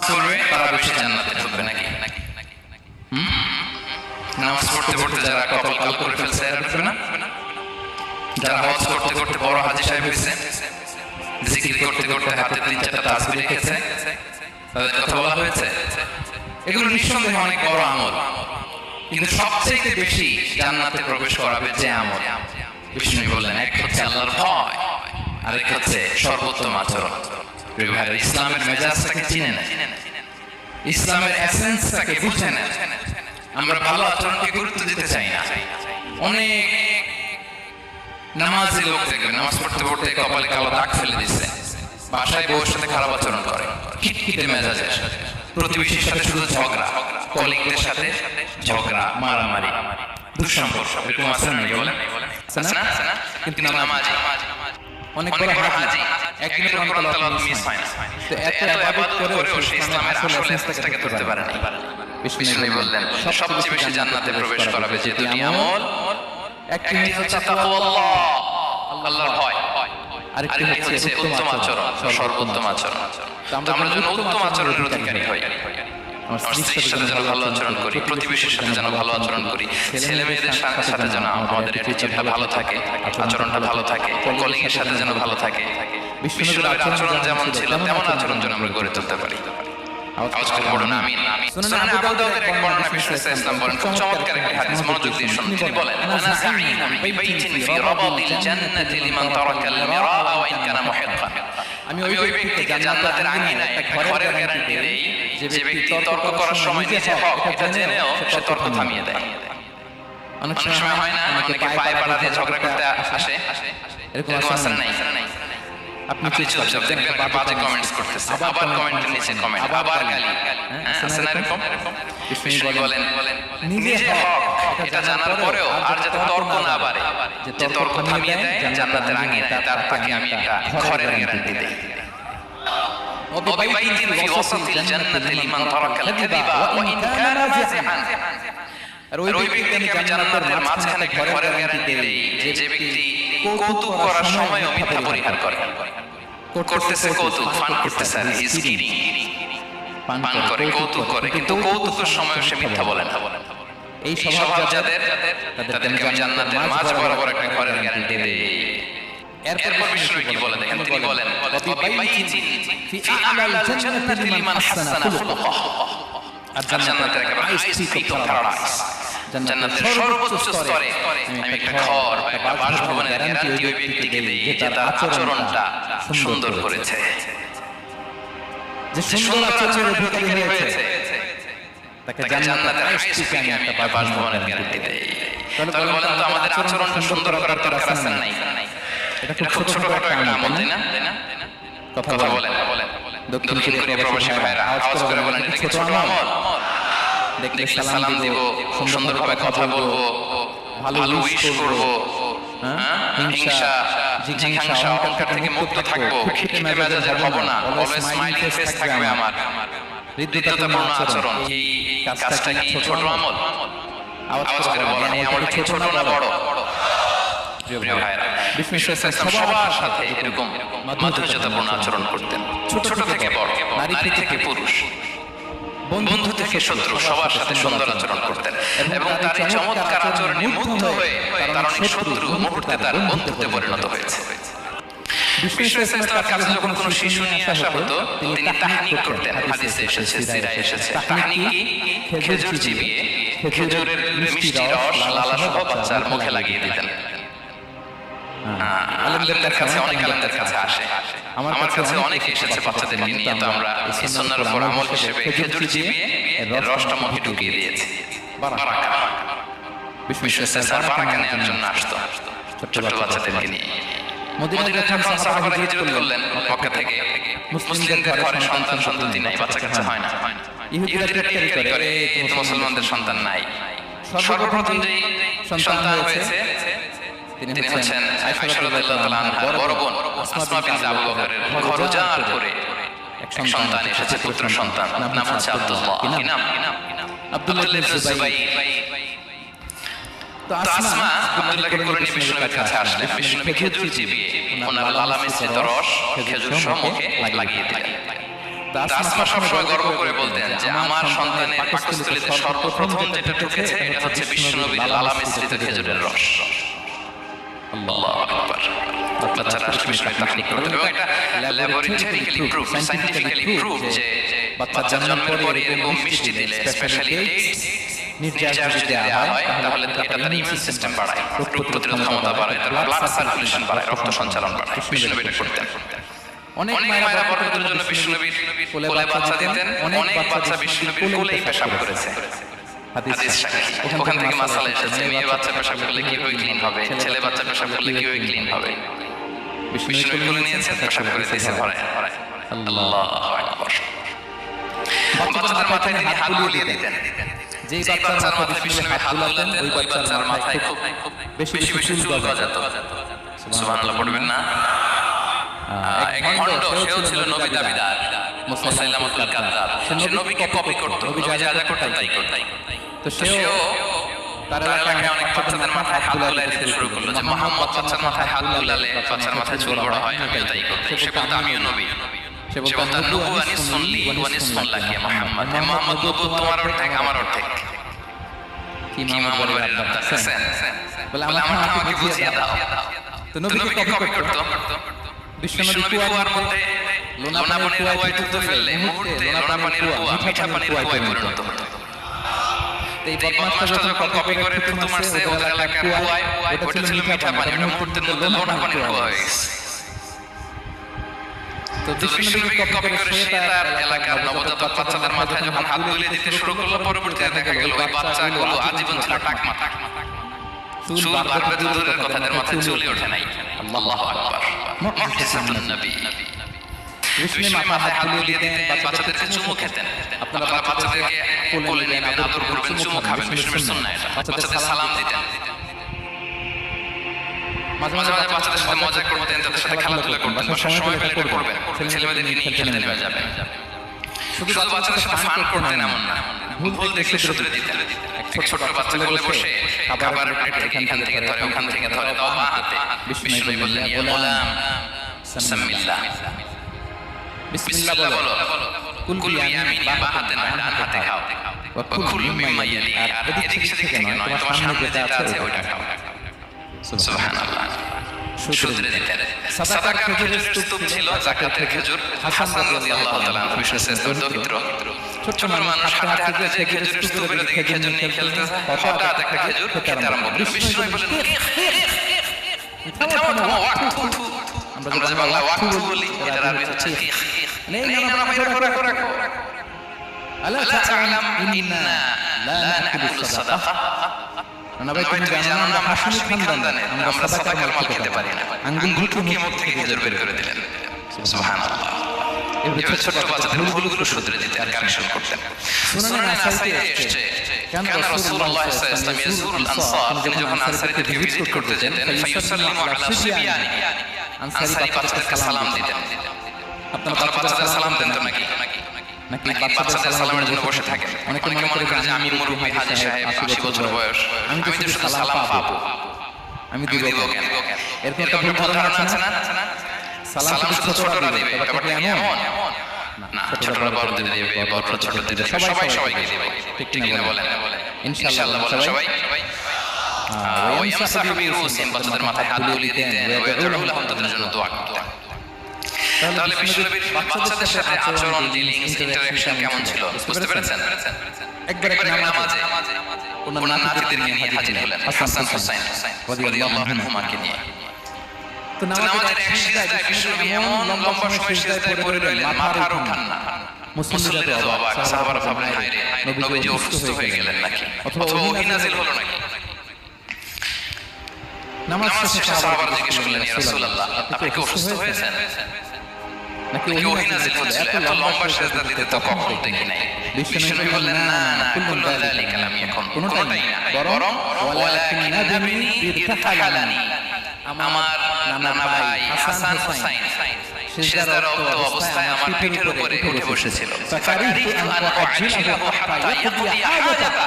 করবে তারা বেশি জান্নাতে ঢুকবে নাকি? নামাজ পড়তে পড়তে যারা কপাল কাল করে ফেলছে এরা ঢুকবে না? যারা হজ করতে করতে বড় হাজী সাহেব হয়েছে, জিকির করতে করতে হাতে 3-4টা তাসবিহ রেখেছে, তাদের কথা বলা হয়েছে। এগুলো নিঃসন্দেহে অনেক বড় আমল, কিন্তু সবচেয়ে বেশি জান্নাতে প্রবেশ করাবে যে আমল, বিষ্ণু বললেন, এক হচ্ছে আল্লাহর ভয়, আরেক হচ্ছে সর্বোত্তম আচরণ। ইসলামের মেজাজটাকে চিনে নেন, ইসলামের এসেন্সটাকে বুঝে নেন। আমরা ভালো আচরণকে গুরুত্ব দিতে চাই না। অনেক নামাজি লোক দেখবেন নামাজ পড়তে পড়তে কপালে কালো দাগ ফেলে দিচ্ছে, বাসায় বউয়ের সাথে খারাপ আচরণ করে, খিটখিটে মেজাজের, প্রতিবেশীর সাথে শুধু ঝগড়া, কলিগদের সাথে ঝগড়া, মারামারি, দুঃসম্পর্ক, এরকম আছে না? বলেন না? কিন্তু নামাজি অনেক বড় হাজী, একদিনের কোরআন তেলাওয়াত মিস হয় না, তো এত ইবাদত করেও সে ইসলামের আসল এসেন্সটাকে ধরতে পারে না। বিষ্ণু বললেন, সবচেয়ে বেশি জান্নাতে প্রবেশ করাবে যে দুটি আমল, একটি হচ্ছে তাকওয়াল্লাহ, আল্লাহর ভয়, আরেকটি হচ্ছে উত্তম আচরণ, সর্বোত্তম আচরণ। আমরা যেন উত্তম আচরণের অধিকারী হই, আমার স্ত্রীর সাথে যেন ভালো আচরণ করি, প্রতিবেশীর সাথে যেন ভালো আচরণ করি, ছেলে মেয়েদের সাথে যেন আমাদের অ্যাটিটিউডটা ভালো থাকে, আচরণটা ভালো থাকে, কলিগের সাথে যেন ভালো থাকে। বিশ্বনবীর আচরণ যেমন ছিল তেমন আচরণ যেন আমরা গড়ে তুলতে পারি। আওয়াজ করে পড়ুন আমিন। সুনান আবু দাউদের এক বর্ণনা বিষ্ণু সাল্লাল্লাহু বলেন, খুব চমৎকার একটা হাদিস, মনোযোগ দিয়ে শুনুন। তিনি বলেন, আনা সাঈদুন বিবাইতিন ফি রাবাদিল জান্নাতি লিমান তারাকাল মিরাআ ওয়া ইন কানা মুহিqqan। আমি ওই ব্যক্তিকে জান্নাতের আঙিনায় একটা ঘরের গ্যারান্টি দেই যে ব্যক্তি তর্ক করার সময় নিজে হক এটা জেনেও সে তর্ক থামিয়ে দেয়। অনেক সময় হয় না, অনেকে পায়ে পাড়া দিয়ে ঝগড়া করতে আসে, এরকম আছে না? নাই আপনি চুপচাপ দেখবেন বাজে কমেন্টস করতেছে, আবার কমেন্টের নিচে কমেন্ট, আবার গালি, আছে না এরকম? বিষ্ণু বলেন, নিজে হক এটা জানার পরেও আর যাতে তর্ক না বাড়ে, যে তর্ক থামিয়ে দেয় জান্নাতের আঙিনায়, তাকে আমি একটা ঘরের গ্যারান্টি দেই। وببيت في وسط الجنة لمن ترك الكذب وإن كان مازحا। আর ওই ব্যক্তিকে আমি জান্নাতের মাঝখানে ঘরের গ্যারান্টি দেই যে ব্যক্তি কৌতুক করার সময়ও মিথ্যা পরিহার করে, করতেছে কৌতুক, ফান করতেছে, হি ইজ কিডিং, পান করে, কৌতুক করে, কিন্তু কৌতুকের সময়ও সে মিথ্যা বলে না। এই স্বভাব যাদের, তাদেরকে আমি জান্নাতের মাঝ বরাবর একটা ঘরের গ্যারান্টি দেই। এরপর বিষ্ণু কি বলে দেখেন, তিনি বলেন, ওয়াবিবাইতিন ফি আ'লাল জান্নাতি লিমান হাসানা খুলুকাহ। আর জান্নাতের একেবারে হাইস্ট পিক অফ প্যারাডাইস, জান্নাতের সর্বোচ্চ স্তরে আমি একটা ঘর বা একটা বাসভবনের গ্যারান্টি ওই ব্যক্তিকে দেই যে তার আচরণটা সুন্দর করেছে, যে সুন্দর আচরণের অধিকারী হয়েছে, তাকে জান্নাতের হাইস্ট পিকে আমি একটা বাসভবনের গ্যারান্টি দেই। তাহলে বলেন তো, আমাদের আচরণটা সুন্দর করার দরকার আছে না? নাই? এটা খুব ছোটখাটো একটা আমল, তাই না? কথা বলেন। দক্ষিণ কোরিয়ার প্রবাসী ভাইরা আওয়াজ করে বলেন, এটা কি ছোট আমল? দেখলে সালাম দিব, সুন্দরভাবে কথা বলবো, ভালো উইশ করব, হিংসা জিঘাংসা অহংকার থেকে মুক্ত থাকবো, খিটখিটে মেজাজের হব না, অলওয়েজ স্মাইলিং ফেস থাকবে আমার, হৃদ্যতাপূর্ণ আচরণ। এই কাজটা কি ছোট আমল? আওয়াজ করে বলেন, এই আমলটা কি ছোট না বড়? প্রিয় ভাইরা, বিষ্ণু সাল্লাল্লাহু সবার সাথে এরকম মাধুর্যতাপূর্ণ আচরণ করতেন, ছোট থেকে বড়, নারী থেকে পুরুষ, বন্ধু থেকে শত্রু, সবার সাথে সুন্দর আচরণ করতেন। এবং তার এই চমৎকার আচরণে মুগ্ধ হয়ে তার অনেক শত্রু মুহূর্তে তার বন্ধুত্বে পরিণত হয়েছে। বিষ্ণু সাল্লাল্লাহু কাছে যখন কোনো শিশু নিয়ে আসা হতো, তিনি তাহনিক করতেন। হাদিসে এসেছে, সিরায় এসেছে, তাহনিক কি? খেজুর চিবিয়ে খেজুরের মিষ্টি রস লালা সহ বাচ্চার মুখে লাগিয়ে দিতেন। আলেমদের কাছে, অনেক আলেমদের কাছে আসে, আমার কাছে অনেক এসেছে বাচ্চাদেরকে নিয়ে, তো আমরা এই সুন্নাহর উপর আমল হিসেবে খেজুর চিবিয়ে রসটা মুখে ঢুকিয়ে দিয়েছি, বারাকা। বিষ্ণু সাল্লাল্লাহু বারাকা নেওয়ার জন্য আসতো ছোট বাচ্চাদেরকে নিয়ে। মদিনায় যখন সাহাবারা হিজরত করলেন মক্কা থেকে, মুসলিমদের ঘরে সন্তান নাই, বাচ্চা কাচ্চা হয় না, ইহুদিরা টিটকারি করে, কিন্তু মুসলমানদের সন্তান নাই। সর্বপ্রথম যেই সন্তান হয়েছে তিনি হচ্ছেন আয়েশা রাদিয়াল্লাহু তাআলা আনহার বড় বোন আসমা বিনত আবু বকরের ঘর উজাড় করে এক সন্তান এসেছে, পুত্র সন্তান, নাম হচ্ছে আব্দুল্লাহ। কি নাম? আব্দুল্লাহ ইবনে জুবাইর। তো আসমা আব্দুল্লাহকে করে নিয়ে বিষ্ণুর কাছে আসলেন। বিষ্ণু খেজুর চিবিয়ে ওনার লালা মিশ্রিত রস খেজুর সহ মুখে লাগিয়ে দিলেন। আসমা সবসময় গর্ব করে বলতেন যে আমার সন্তানের পাকস্থলীতে সর্বপ্রথম যেটা ঢুকেছে এটা হচ্ছে বিশ্বনবীর লালা মিশ্রিত খেজুরের রস। আল্লাহু আকবার। বাচ্চারা আসলে বিশ্বনবীর তাহনিক করতে এবং এটা ল্যাবরেটরিক্যালি প্রুফ, সায়েন্টিফিক্যালি প্রুফ যে বাচ্চা জন্মের পরে এরকম মিষ্টি দিলে, স্পেশালি ডেটস নির্যাস যদি দেওয়া হয় তাহলে এটা তার ইমিউন সিস্টেম বাড়ায়, রোগ প্রতিরোধ ক্ষমতা বাড়ায়, তার ব্লাড সার্কুলেশন বাড়ায়, রক্ত সঞ্চালন বাড়ায়। বিশ্বনবী এটা করতেন। অনেক মায়েরা বড়দের জন্য বিশ্বনবীর কোলে বাচ্চা দিতেন, অনেক বাচ্চা বিশ্বনবীর কোলেই পেশাব করেছে। হাদিস সাক্ষী। ওখান থেকে মাসালা এসেছে, মেয়ে বাচ্চা পেশাব করলে কিভাবে ক্লিন হবে, ছেলে বাচ্চা পেশাব করলে কিভাবে ক্লিন হবে। বিশ্বনবী কোলে নিয়েছেন, পেশাব করে দিয়েছে ভরায়। আল্লাহু আকবার। বাচ্চাদের মাথায় তিনি হাত বুলিয়ে দিতেন। যেই বাচ্চার মাথায় বিশ্বনবী হাত বুলাতেন ওই বাচ্চার মাথায় খুব বেশি বেশি চুল গজাতো। সুবহানাল্লাহ পড়বেন না? এক ভণ্ড, সেও ছিল নবী দাবিদার, মুসাইলামাতুল কাযযাব। সে নবীকে কপি করত, নবী যা যা করতেন তাই করত। তো সেও তার এলাকায় অনেক বাচ্চাদের মাথায় হাত বুলাতে দিতে শুরু করলো যে মুহাম্মদ বাচ্চার মাথায় হাত বুলালে বাচ্চার মাথায় চুল বড় হয়, আমিও তাই করতাম। সে বলতো আমিও নবী। সে বলতো নবুয়া নিসফুন লি ওয়া নিসফুন লাকি ইয়া মুহাম্মদ। হে মুহাম্মদ, নবুয়ত তোমার অর্ধেক, আমার অর্ধেক। কি মামুন বলে দেখছেন? বলে আমাকে বুঝিয়ে দাও। তো নবীকে কপি করত। বিশ্বনবী কুয়ার মধ্যে লোনা পানির কুয়ায় থুতু ফেললে মুহূর্তে লোনা পানির কুয়া মিঠা পানির কুয়ায় পরিণত হতো। এই বদমাশটা যখন কপি করে থুতু মারছে ওদের এলাকার কুয়ায়, ওটা ছিল মিঠা পানি, ওটা মুহূর্তের মধ্যে লোনা পানির কুয়া হয়ে গেছে। তো বিশ্বনবীকে কপি করে সে তার এলাকার নবজাতক বাচ্চাদের মাথায় যখন হাত বুলিয়ে দিতে শুরু করলো, পরবর্তীতে দেখা গেল ওই বাচ্চাগুলো আজীবন ছিল টাকমাথা। চুল বাড়বে তো দূরের কথা, তাদের মাথায় চুলই ওঠে নাই। আল্লাহু আকবার। মুআজিজাতুন নবী। বিশ্বনবী মাথায় হাত বুলিয়ে দিতেন, বাচ্চাদেরকে চুমু খেতেন। আপনারা বাচ্চাদেরকে কোলে নেবেন, আদর করবেন, চুমু খাবেন, বিশ্বনবীর সুন্নাহ এটা। বাচ্চাদের সালাম দিতেন। মাঝে মাঝে বাচ্চাদের সাথে মজা করতেন, তাদের সাথে খেলাধুলা করতেন। বাসার সময় পেলে এটা করবেন, ছেলেমেয়েদের নিয়ে খেলতে নেমে যাবেন। শুধু বাচ্চাদের সাথে ফান করতেন এমন না, ভুল দেখলে শুধরে দিতেন। এক ছোট বাচ্চা কোলে বসে খাবার প্লেট থেকে এখান থেকে ধরে, ওখান থেকে ধরে বাবা হাতে। বিশ্বনবী বললেন, ইয়া গোলাম সামিল্লাহ, বিসমিল্লাহ বলো, কুল বিয়ামিনি, বা হাতে নয় ডান হাতে খাও। ওয়া কুল মিম্মা ইয়ালি, আর এদিক সেদিক থেকে নয়, তোমার সামনে যেটা আছে ওইটা খাও। সুবহানাল্লাহ। শুধরে দিতেন। সাদাকার খেজুরের স্তূপ ছিল, যাকাতের খেজুর। হাসান রাদিয়াল্লাহু তাআলা বিশ্বশ্রেষ্ঠ দরিদ্র ছোট মানুষ, হাতে হাতে যে খেজুরের স্তূপের দিকে খেজুর নিয়ে খেলতেছে, হঠাৎ একটা খেজুর খেতে আরম্ভ করলো। বিশ্বনবী বললেন, থামো থামো, ওয়াকফু। আমরা যে বাংলা ওয়াকফু বলি, এটার আরবি হচ্ছে খিখ। নেই না ভাই, রাখো রাখো। আলা তাআলাম ইন্না লা নাকুলুস সাদাকা। নবী তুমি জানো না, আমরা হাশমি খানদানের, আমরা সাদাকার মাল খেতে পারি না। আঙ্গুল ঢুকিয়ে মুখ থেকে খেজুর বের করে দিলেন। সুবহানাল্লাহ। এভাবে ছোট বাচ্চাদের ভুলগুলো শুধরে দিতে আর কারেকশন করতেন। সুনানে নাসাইতে এসেছে, কেন রাসূলুল্লাহ সাল্লাল্লাহু আলাইহি ওয়াসাল্লাম ইয়াজুরুল আনসার, তিনি যখন আনসারীদের ভিজিট করতে যেতেন, ফায়ুসাল্লিমু আলা সিবিয়ানি, আনসারী বাচ্চাদেরকে সালাম দিতেন। আপনারা বাচ্চাদের সালাম দেন তো নাকি বাচ্চাদের সালামের জন্য বসে থাকেন? অনেকে মনে করে যে আমি মুরব্বি, হাজী সাহেব, 80 বছর বয়স, আমি তো শুধু সালাম পাবো, আমি দিব কেন? এরকম একটা ভুল ধারণা আছে না? সালাম শুধু ছোটরা দিবে, ব্যাপারটা এমন না। ছোটরা বড়দের দিবে, বড়রা ছোটদের দিবে, সবাই সবাইকে দিবে। ঠিক কিনা বলেন? ইনশাআল্লাহ বলেন সবাই। ওয়ায়ামসাহু বিরুসিহিম, বাচ্চাদের মাথায় হাত বুলিয়ে দিতেন। ওয়ায়াদউলু লাহুম, তাদের জন্য দোয়া করতেন। তাহলে বিশ্বনবীর বাচ্চাদের সাথে আচরণ, ডিলিংস, ইন্টারঅ্যাকশন কেমন ছিল বুঝতে পেরেছেন? একবার এক নামাজে ওনার নাতিদের নিয়ে হাজির হলেন, হাসান হুসাইন রাদিয়াল্লাহু আনহুমাকে নিয়ে। তো নামাজের এক সিজদায় বিশ্বনবী এমন লম্বা সময় সিজদায় পড়ে রইলেন, মাথা আর ওঠান না। মুসল্লিরা তো অবাক, সাহাবারা ভাবলেন, হায়রে নবীজি অসুস্থ হয়ে গেলেন নাকি, অথবা ওহী নাযিল হলো নাকি। নামাজ শেষে সাহাবারা জিজ্ঞেস করলেন, ইয়া রাসূলুল্লাহ, আপনি কি অসুস্থ হয়েছেন নাকি ওহী নাযিল হচ্ছিল? এত লম্বা সিজদা দিতে তো কখনো দেখি নাই। বিশ্বনবী বললেন, না না, কুল্লু যালিকা লাম ইয়াকুন, কোনটাই না, বরং ওয়ালাকিন নাদামিনি ইরতাহালানি, আমার নানা ভাই হাসান হুসাইন সিজদারত অবস্থায় আমার পিঠের উপরে উঠে বসেছিল। ফাকারিতু আন উআজ্জিলাহু হাত্তা ইয়াকদিয়া হাজাতা,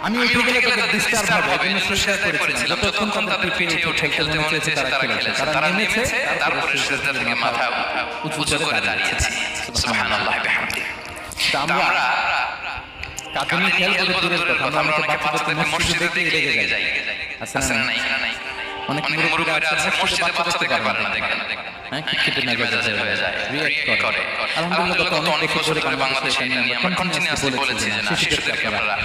আমি উঠে গেলে তাদের ডিস্টার্ব হবে, এই জন্য সিজদা করেছিলাম। যতক্ষণ তাদের পিঠে উঠে খেলতে মনে চেয়েছে তারা খেলেছে, তারা নেমেছে, তারপরে সিজদা থেকে মাথা উঁচু করে দাঁড়িয়েছে। সুবহানাল্লাহ বিহামদিহি। আমরা কাঁদুনি খেল বলে দূরের কথা, আমরা অনেকে বাচ্চাদেরকে মসজিদে দেখে রেগে যাই। আছে না নাই? অনেক মুরব্বিরা আছে মসজিদে বাচ্চা দেখতে পারে না, দেখেন হ্যাঁ, কিটে মেজাজ হয়ে যায়, রিঅ্যাক্ট করে। আলহামদুলিল্লাহ গত অনেক বছর ধরে বাংলাদেশে এটা নিয়ে আমরা কন্টিনিউয়াসলি বলেছি যে না, শিশুদেরকে আপনারা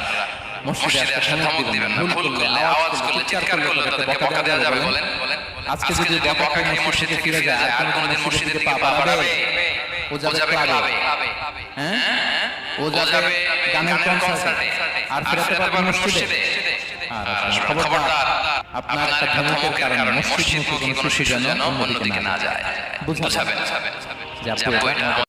মসজিদে আসতে ধমক দিবেন না, ভুল করলে আওয়াজ করলে চিৎকার করলে তাদেরকে বকা দেওয়া যাবে বলেন। আজকে যদি বকা খাই মসজিদে ফিরে যায় আর কোনদিন মসজিদে দিকে পা বাড়াবে, ও যাবে ক্লাবে, হ্যাঁ ও যাবে গানের কনসার্টে, আর ফেরাতে পারবে মসজিদে। আর খবরদার আপনার একটা ধমকের কারণে মসজিদমুখী কোনো শিশু যেন অন্যদিকে না যায়। বুঝাবেন যে আপনি